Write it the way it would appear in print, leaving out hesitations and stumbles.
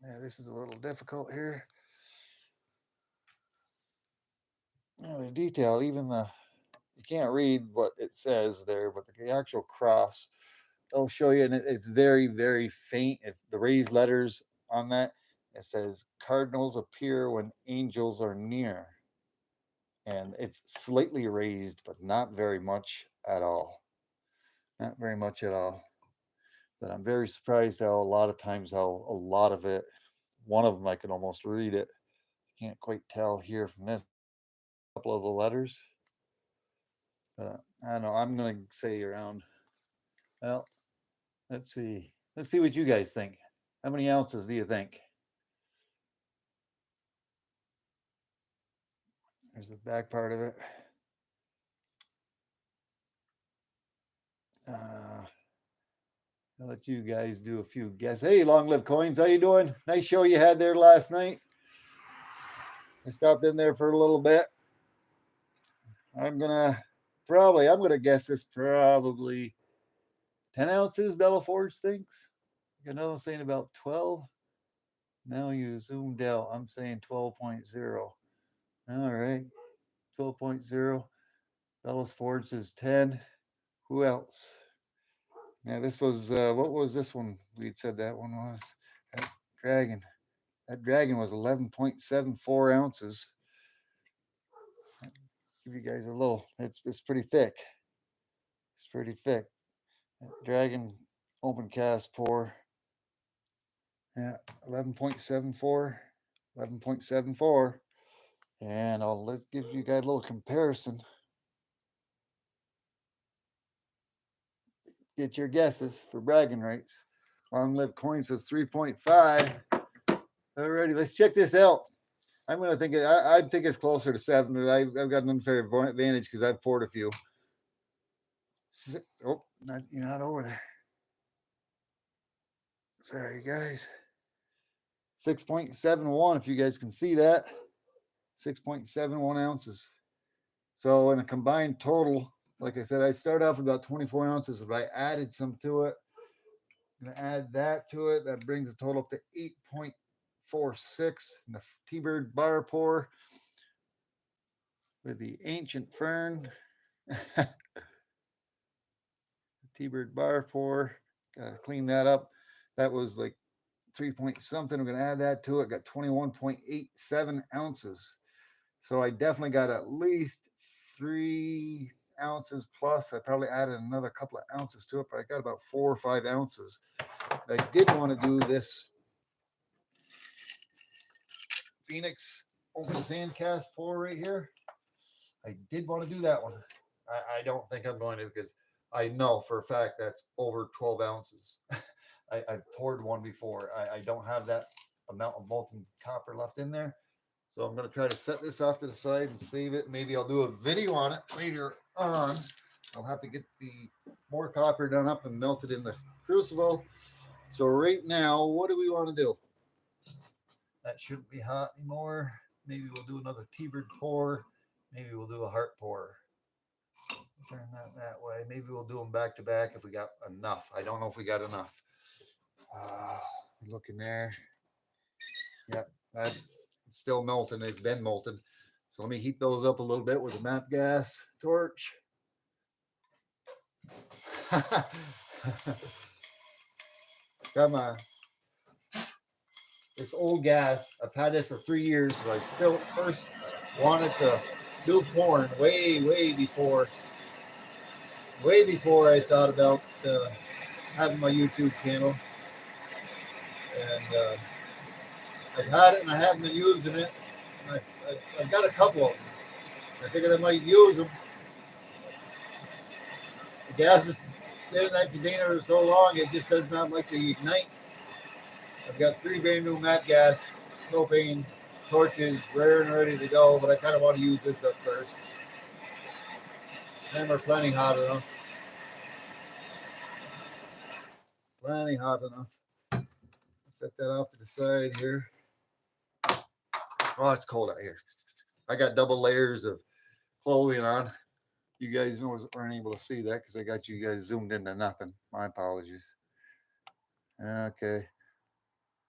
Yeah, this is a little difficult here. The detail, even you can't read what it says there, but the actual cross, I'll show you, and it's very, very faint. It's the raised letters on that. It says, "Cardinals appear when angels are near," and it's slightly raised, but not very much at all. Not very much at all. But I'm very surprised how a lot of times how a lot of it, one of them I can almost read it. Can't quite tell here from this. A couple of the letters, but I don't know. I'm gonna say around. Well, let's see. Let's see what you guys think. How many ounces do you think? There's the back part of it. I'll let you guys do a few guesses. Hey, Long Live Coins, how you doing? Nice show you had there last night. I stopped in there for a little bit. I'm gonna guess this probably 10 ounces. Bella Forge thinks. I know I'm saying about 12. Now you zoomed out. I'm saying 12.0. All right, 12.0. Bella's Forge is 10. Who else? Now this was what was this one? We'd said that one was that dragon. That dragon was 11.74 ounces. Give you guys a little. It's pretty thick. It's pretty thick. That dragon open cast pour. Yeah, 11.74. 11.74. And give you guys a little comparison. Get your guesses for bragging rights. Long Live Coin says 3.5. Alrighty, let's check this out. I'm gonna think I think it's closer to 7, but I've got an unfair advantage because I've poured a few. Oh, you're not over there. Sorry, guys. 6.71, if you guys can see that. 6.71 ounces. So in a combined total, like I said, I start off with about 24 ounces, but I added some to it. I'm gonna add that to it. That brings the total up to 8.46 in the T-Bird bar pour with the Ancient Fern. T-Bird bar pour. Gotta clean that up. That was like 3 point something. I'm gonna add that to it. Got 21.87 ounces. So I definitely got at least 3 ounces plus. I probably added another couple of ounces to it, but I got about 4 or 5 ounces. I did want to do this Phoenix open sand cast pour right here. I did want to do that one. I don't think I'm going to because I know for a fact that's over 12 ounces. I've poured one before. I don't have that amount of molten copper left in there. So I'm going to try to set this off to the side and save it. Maybe I'll do a video on it later on. I'll have to get the more copper done up and melted in the crucible. So right now, what do we want to do? That shouldn't be hot anymore. Maybe we'll do another T-Bird pour. Maybe we'll do a heart pour. Turn that way. Maybe we'll do them back to back if we got enough. I don't know if we got enough. Look in there. Yep, that's still melting. It's been molten. So let me heat those up a little bit with a MAP gas torch. Got my this old gas. I've had this for 3 years, but I still first wanted to do porn way before I thought about having my YouTube channel. And I've had it and I haven't been using it. I've got a couple of them. I figured I might use them. The gas is been in that container so long it just does not like to ignite. I've got 3 brand new MAP gas propane torches rare and ready to go, but I kind of want to use this up first. And we're plenty hot enough. Plenty hot enough. Set that off to the side here. Oh, it's cold out here. I got double layers of clothing on. You guys weren't able to see that because I got you guys zoomed into nothing. My apologies. Okay.